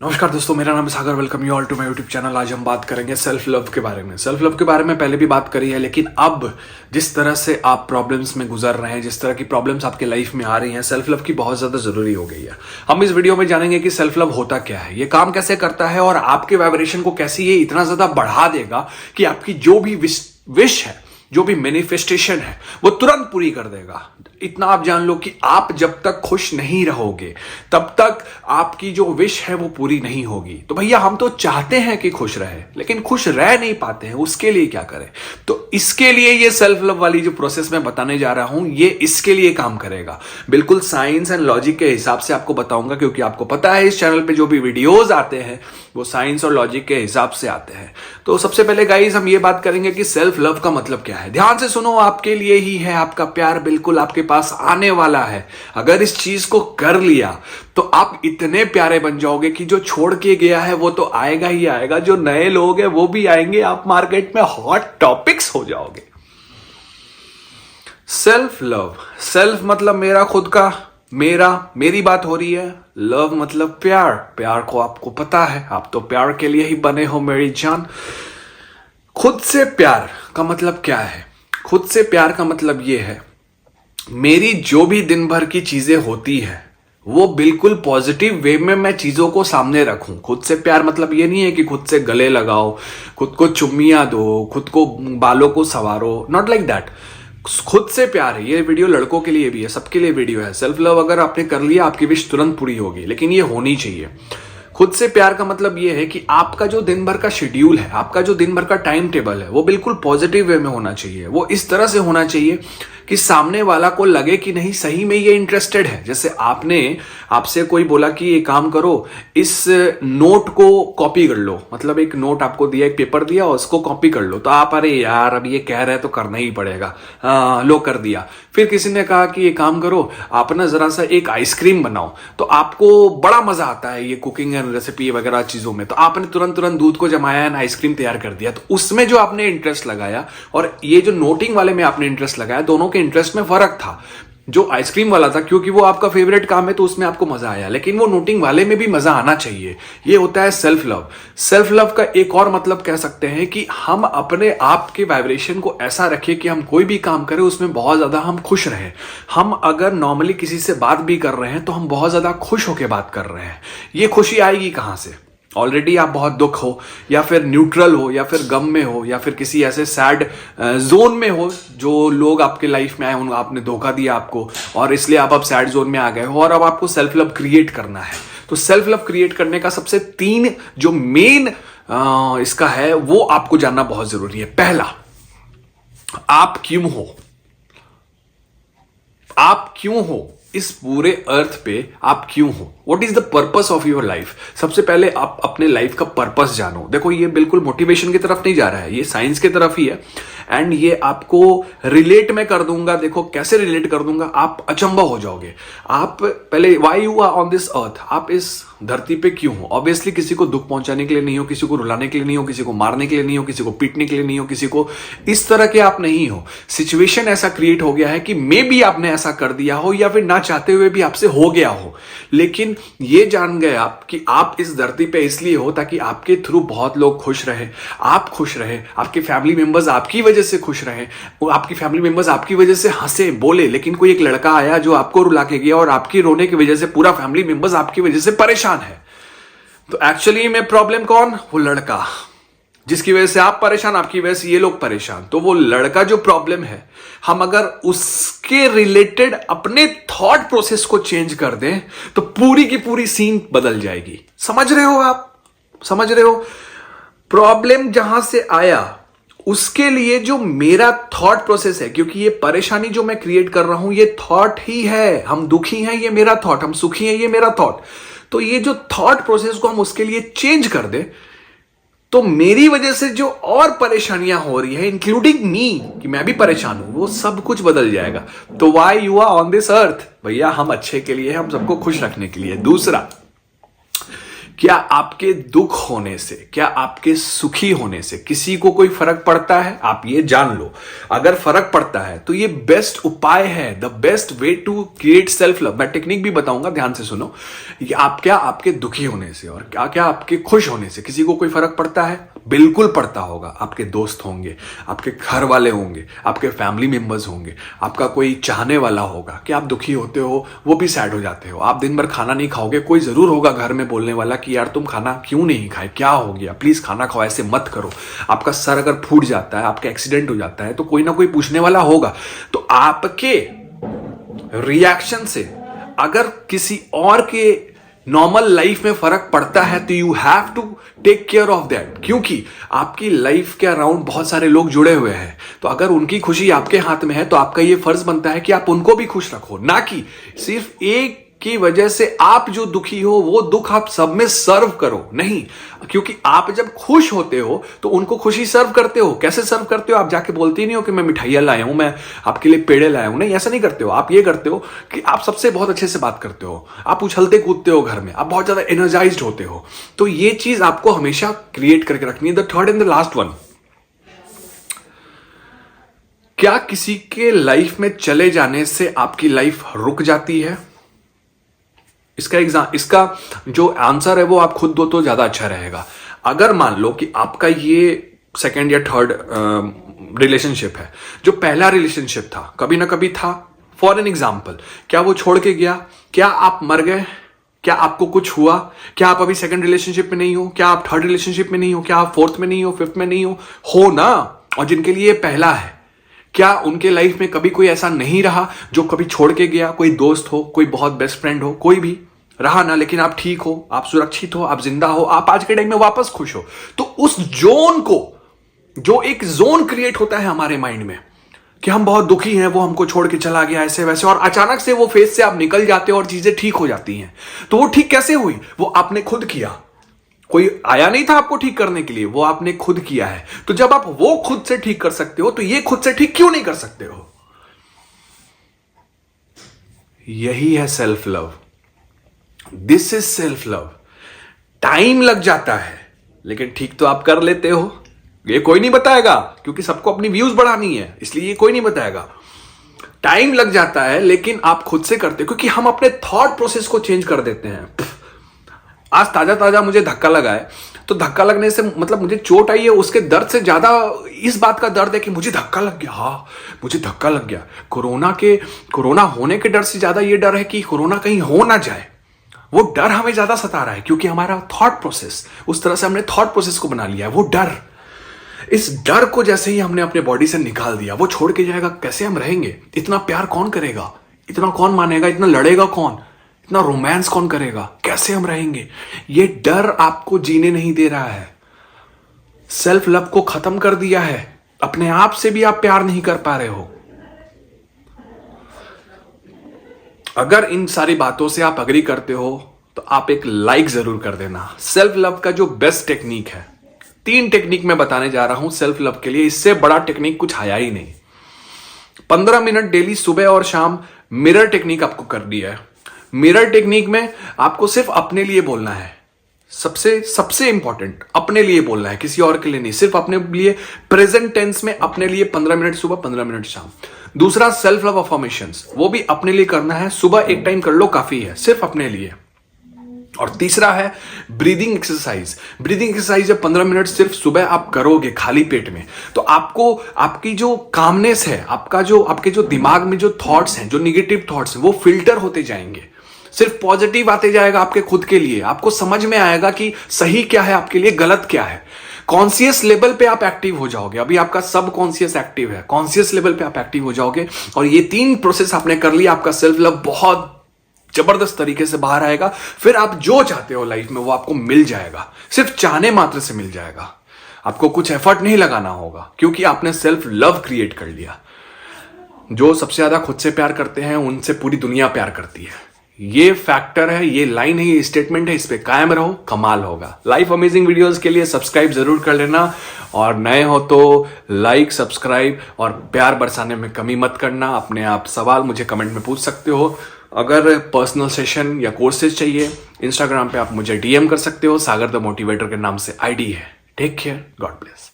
नमस्कार दोस्तों, मेरा नाम है Sagar. Welcome you all to my YouTube channel. आज हम बात करेंगे सेल्फ लव के बारे में। सेल्फ लव के बारे में पहले भी बात करी है, लेकिन अब जिस तरह से आप प्रॉब्लम्स में गुजर रहे हैं, जिस तरह की प्रॉब्लम्स आपके लाइफ में आ रही हैं, सेल्फ लव की बहुत ज्यादा जरूरी हो गई है। हम इस वीडियो में जानेंगे कि सेल्फ लव होता क्या है, ये काम कैसे करता है और आपके वाइब्रेशन को कैसे ये इतना ज्यादा बढ़ा देगा कि आपकी जो भी विश है, जो भी मैनिफेस्टेशन है, वो तुरंत पूरी कर देगा। इतना आप जान लो कि आप जब तक खुश नहीं रहोगे तब तक आपकी जो विश है वो पूरी नहीं होगी। तो भैया, हम तो चाहते हैं कि खुश रहे, लेकिन खुश रह नहीं पाते हैं। उसके लिए क्या करें? तो इसके लिए ये सेल्फ लव वाली जो प्रोसेस मैं बताने जा रहा हूं, ये इसके लिए काम करेगा। बिल्कुल साइंस एंड लॉजिक के हिसाब से आपको बताऊंगा, क्योंकि आपको पता है इस चैनल पे जो भी वीडियोज आते हैं वो साइंस और लॉजिक के हिसाब से आते हैं। तो सबसे पहले गाइस, हम ये बात करेंगे कि सेल्फ लव का मतलब क्या है। ध्यान से सुनो, आपके लिए ही है। आपका प्यार बिल्कुल आपके पास आने वाला है। अगर इस चीज को कर लिया तो आप इतने प्यारे बन जाओगे कि जो छोड़ के गया है वो तो आएगा ही आएगा, जो नए लोग हैं वो भी आएंगे, आप मार्केट में हॉट टॉपिक्स हो जाओगे। सेल्फ लव, सेल्फ मतलब मेरा खुद का, मेरी बात हो रही है। लव मतलब प्यार। प्यार को आपको पता है, आप तो प्यार के लिए ही बने हो मेरी जान। खुद से प्यार का मतलब क्या है? खुद से प्यार का मतलब यह है, मेरी जो भी दिन भर की चीजें होती है वो बिल्कुल पॉजिटिव वे में मैं चीजों को सामने रखूं। खुद से प्यार मतलब ये नहीं है कि खुद से गले लगाओ, खुद को चुम्मियां दो, खुद को बालों को संवारो, नॉट लाइक दैट। खुद से प्यार है। ये वीडियो लड़कों के लिए भी है, सबके लिए वीडियो है। सेल्फ लव अगर आपने कर लिया, आपकी विश तुरंत पूरी होगी, लेकिन ये होनी चाहिए। खुद से प्यार का मतलब ये है कि आपका जो दिन भर का शेड्यूल है, आपका जो दिन भर का टाइम टेबल है, वो बिल्कुल पॉजिटिव वे में होना चाहिए। वो इस तरह से होना चाहिए कि सामने वाला को लगे कि नहीं, सही में ये इंटरेस्टेड है। जैसे आपसे कोई बोला कि ये काम करो, इस नोट को कॉपी कर लो। मतलब एक नोट आपको दिया, एक पेपर दिया, उसको कॉपी कर लो। तो आप, अरे यार अब ये कह रहे हैं तो करना ही पड़ेगा, लो कर दिया। फिर किसी ने कहा कि ये काम करो, आप ना जरा सा एक आइसक्रीम बनाओ। तो आपको बड़ा मजा आता है ये कुकिंग एंड रेसिपी वगैरह चीजों में। तो आपने तुरंत दूध को जमाया एंड आइसक्रीम तैयार कर दिया। तो उसमें जो आपने इंटरेस्ट लगाया और ये जो नोटिंग वाले में आपने इंटरेस्ट लगाया, दोनों के इंटरेस्ट में फर्क था। जो आइसक्रीम वाला था क्योंकि वो आपका फेवरेट काम है तो उसमें आपको मजा आया, लेकिन वो नोटिंग वाले में भी मजा आना चाहिए। ये होता है सेल्फ लव। सेल्फ लव का एक और मतलब कह सकते हैं कि हम अपने आप के वाइब्रेशन को ऐसा रखें कि हम कोई भी काम करें उसमें बहुत ज्यादा हम खुश रहें। हम अगर नॉर्मली किसी से बात भी कर रहे हैं तो हम बहुत ज्यादा खुश होकर बात कर रहे हैं। ये खुशी आएगी कहां से? ऑलरेडी आप बहुत दुख हो, या फिर न्यूट्रल हो, या फिर गम में हो, या फिर किसी ऐसे सैड जोन में हो, जो लोग आपके लाइफ में आए, उनको आपने धोखा दिया आपको, और इसलिए आप अब सैड जोन में आ गए हो और अब आपको सेल्फ लव क्रिएट करना है। तो सेल्फ लव क्रिएट करने का सबसे 3 जो मेन इसका है वो आपको जानना बहुत जरूरी है। पहला, आप क्यों हो? आप क्यों हो इस पूरे अर्थ पे? आप क्यों हो? What is the purpose of your life? सबसे पहले आप अपने लाइफ का पर्पस जानो। देखो, ये बिल्कुल मोटिवेशन की तरफ नहीं जा रहा है, ये साइंस की तरफ ही है। एंड ये आपको रिलेट में कर दूंगा। देखो कैसे रिलेट कर दूंगा, आप अचंभा हो जाओगे। आप पहले, why you are on this earth? आप इस धरती पे क्यों हो? ऑब्वियसली किसी को दुख पहुंचाने के लिए नहीं हो, किसी को रुलाने के लिए नहीं हो, किसी को मारने के लिए नहीं हो, किसी को पीटने के लिए नहीं हो, किसी को इस तरह के आप नहीं हो। सिचुएशन ऐसा क्रिएट हो गया है कि मे बी आपने ऐसा कर दिया हो, या फिर ना चाहते हुए भी आपसे हो गया हो, लेकिन ये जान गए आप कि आप इस धरती पे इसलिए हो ताकि आपके थ्रू बहुत लोग खुश रहे, आप खुश रहे, आपके फैमिली मेंबर्स आपकी वजह से खुश रहे, आपकी फैमिली मेंबर्स आपकी वजह से हंसे बोले। लेकिन कोई एक लड़का आया जो आपको रुला के गया और आपकी रोने की वजह से पूरा फैमिली मेंबर्स आपकी वजह से परेशान है। तो एक्चुअली में प्रॉब्लम कौन? वो लड़का जिसकी वजह से आप परेशान, आपकी वजह से ये लोग परेशान। तो वो लड़का जो प्रॉब्लम है, हम अगर उसके रिलेटेड अपने थॉट प्रोसेस को चेंज कर दें तो पूरी की पूरी सीन बदल जाएगी। समझ रहे हो? आप समझ रहे हो? प्रॉब्लम जहां से आया उसके लिए जो मेरा थॉट प्रोसेस है, क्योंकि ये परेशानी जो मैं क्रिएट कर रहा हूं ये थॉट ही है। हम दुखी हैं, ये मेरा थॉट, हम सुखी हैं, ये मेरा थॉट। तो ये जो थॉट प्रोसेस को हम उसके लिए चेंज कर दें तो मेरी वजह से जो और परेशानियां हो रही है, इंक्लूडिंग मी, कि मैं भी परेशान हूं, वो सब कुछ बदल जाएगा। तो why you are on this earth? भैया, हम अच्छे के लिए, हम सबको खुश रखने के लिए। दूसरा, क्या आपके दुख होने से, क्या आपके सुखी होने से किसी को कोई फर्क पड़ता है? आप ये जान लो, अगर फर्क पड़ता है तो ये बेस्ट उपाय है, the best way to create self love. मैं टेक्निक भी बताऊंगा, ध्यान से सुनो। आप क्या आपके दुखी होने से और क्या क्या आपके खुश होने से किसी को कोई फर्क पड़ता है? बिल्कुल पड़ता होगा। आपके दोस्त होंगे, आपके घर वाले होंगे, आपके फैमिली मेंबर्स होंगे, आपका कोई चाहने वाला होगा कि आप दुखी होते हो, वो भी सैड हो जाते हो। आप दिन भर खाना नहीं खाओगे, कोई जरूर होगा घर में बोलने वाला कि यार तुम खाना क्यों नहीं खाए, क्या हो गया, प्लीज खाना खाओ, ऐसे मत करो। आपका सर अगर फूट जाता है, आपका एक्सीडेंट हो जाता है, तो कोई ना कोई पूछने वाला होगा। तो आपके रिएक्शन से अगर किसी और के नॉर्मल लाइफ में फर्क पड़ता है तो you have to take care of that, क्योंकि आपकी लाइफ के अराउंड बहुत सारे लोग जुड़े हुए हैं। तो अगर उनकी खुशी आपके हाथ में है तो आपका ये फर्ज बनता है कि आप उनको भी खुश रखो, ना कि सिर्फ एक की वजह से आप जो दुखी हो वो दुख आप सब में सर्व करो। नहीं, क्योंकि आप जब खुश होते हो तो उनको खुशी सर्व करते हो। कैसे सर्व करते हो? आप जाके बोलते ही नहीं हो कि मैं मिठाइयां लाया हूं, मैं आपके लिए पेड़े लाया हूं। नहीं, ऐसा नहीं करते हो। आप ये करते हो कि आप सबसे बहुत अच्छे से बात करते हो, आप उछलते कूदते हो घर में, आप बहुत ज्यादा एनर्जाइज्ड होते हो। तो ये चीज आपको हमेशा क्रिएट करके रखनी है। The third and the last one, क्या किसी के लाइफ में चले जाने से आपकी लाइफ रुक जाती है? इसका जो आंसर है वो आप खुद दो तो ज्यादा अच्छा रहेगा। अगर मान लो कि आपका ये सेकेंड या थर्ड रिलेशनशिप है, जो पहला रिलेशनशिप था कभी ना कभी था, फॉर एन एग्जाम्पल, क्या वो छोड़ के गया? क्या आप मर गए? क्या आपको कुछ हुआ? क्या आप अभी सेकंड रिलेशनशिप में नहीं हो? क्या आप थर्ड रिलेशनशिप में नहीं हो? क्या आप फोर्थ में नहीं हो, फिफ्थ में नहीं हो ना? और जिनके लिए पहला है, क्या उनके लाइफ में कभी कोई ऐसा नहीं रहा जो कभी छोड़ के गया? कोई दोस्त हो, कोई बहुत बेस्ट फ्रेंड हो, कोई भी रहा ना, लेकिन आप ठीक हो, आप सुरक्षित हो, आप जिंदा हो, आप आज के टाइम में वापस खुश हो। तो उस जोन को, जो एक जोन क्रिएट होता है हमारे माइंड में कि हम बहुत दुखी हैं, वो हमको छोड़ के चला गया ऐसे वैसे, और अचानक से वो फेज से आप निकल जाते हो और चीजें ठीक हो जाती हैं। तो वो ठीक कैसे हुई? वो आपने खुद किया, कोई आया नहीं था आपको ठीक करने के लिए, वो आपने खुद किया है। तो जब आप वो खुद से ठीक कर सकते हो तो ये खुद से ठीक क्यों नहीं कर सकते हो? यही है self love. This is self love. Time लग जाता है लेकिन ठीक तो आप कर लेते हो। ये कोई नहीं बताएगा, क्योंकि सबको अपनी व्यूज बढ़ानी है, इसलिए ये कोई नहीं बताएगा। टाइम लग जाता है लेकिन आप खुद से करते हो, क्योंकि हम अपने थॉट प्रोसेस को चेंज कर देते हैं। आज ताजा ताजा मुझे धक्का लगा है, तो धक्का लगने से मतलब मुझे चोट आई है, उसके दर्द से ज्यादा इस बात का दर्द है कि मुझे धक्का लग गया। हाँ, मुझे धक्का लग गया। कोरोना होने के डर से ज्यादा ये डर है कि कोरोना कहीं हो ना जाए। वो डर हमें ज्यादा सता रहा है, क्योंकि हमारा थॉट प्रोसेस, उस तरह से हमने थॉट प्रोसेस को बना लिया है। वो डर, इस डर को जैसे ही हमने अपने बॉडी से निकाल दिया, वो छोड़ के जाएगा, कैसे हम रहेंगे? इतना प्यार कौन करेगा? इतना कौन मानेगा? इतना लड़ेगा कौन? इतना रोमांस कौन करेगा? कैसे हम रहेंगे? ये डर आपको जीने नहीं दे रहा है। सेल्फ लव को खत्म कर दिया है। अपने आप से भी आप प्यार नहीं कर पा रहे हो। अगर इन सारी बातों से आप अग्री करते हो तो आप एक लाइक जरूर कर देना। सेल्फ लव का जो बेस्ट टेक्निक है, 3 टेक्निक मैं बताने जा रहा हूं सेल्फ लव के लिए। इससे बड़ा टेक्निक कुछ आया ही नहीं। 15 मिनट डेली सुबह और शाम मिरर टेक्निक आपको करनी है। मिरर टेक्निक में आपको सिर्फ अपने लिए बोलना है। सबसे इंपॉर्टेंट, अपने लिए बोलना है, किसी और के लिए नहीं, सिर्फ अपने लिए। प्रेजेंट टेंस में अपने लिए 15 मिनट सुबह, 15 मिनट शाम। दूसरा, सेल्फ लव अफर्मेशंस, वो भी अपने लिए करना है। सुबह एक टाइम कर लो, काफी है, सिर्फ अपने लिए। और तीसरा है ब्रीदिंग एक्सरसाइज। ब्रीदिंग एक्सरसाइज जब 15 मिनट सिर्फ सुबह आप करोगे खाली पेट में, तो आपको आपकी जो कामनेस है, आपके जो दिमाग में जो थॉट्स हैं, जो निगेटिव थॉट्स हैं, वो फिल्टर होते जाएंगे। सिर्फ पॉजिटिव आते जाएगा आपके खुद के लिए। आपको समझ में आएगा कि सही क्या है आपके लिए, गलत क्या है। कॉन्शियस लेवल पे आप एक्टिव हो जाओगे। अभी आपका सब कॉन्शियस एक्टिव है, कॉन्शियस लेवल पे आप एक्टिव हो जाओगे। और ये 3 प्रोसेस आपने कर लिया, आपका सेल्फ लव बहुत जबरदस्त तरीके से बाहर आएगा। फिर आप जो चाहते हो लाइफ में वो आपको मिल जाएगा। सिर्फ चाहने मात्र से मिल जाएगा। आपको कुछ एफर्ट नहीं लगाना होगा, क्योंकि आपने सेल्फ लव क्रिएट कर लिया। जो सबसे ज्यादा खुद से प्यार करते हैं उनसे पूरी दुनिया प्यार करती है। ये फैक्टर है, ये लाइन है, ये स्टेटमेंट है, इस पे कायम रहो, कमाल होगा। लाइफ अमेजिंग वीडियोस के लिए सब्सक्राइब जरूर कर लेना, और नए हो तो लाइक, सब्सक्राइब और प्यार बरसाने में कमी मत करना। अपने आप सवाल मुझे कमेंट में पूछ सकते हो। अगर पर्सनल सेशन या कोर्सेज चाहिए, इंस्टाग्राम पे आप मुझे डीएम कर सकते हो, सागर द मोटिवेटर के नाम से आईडी है। Take care, God bless.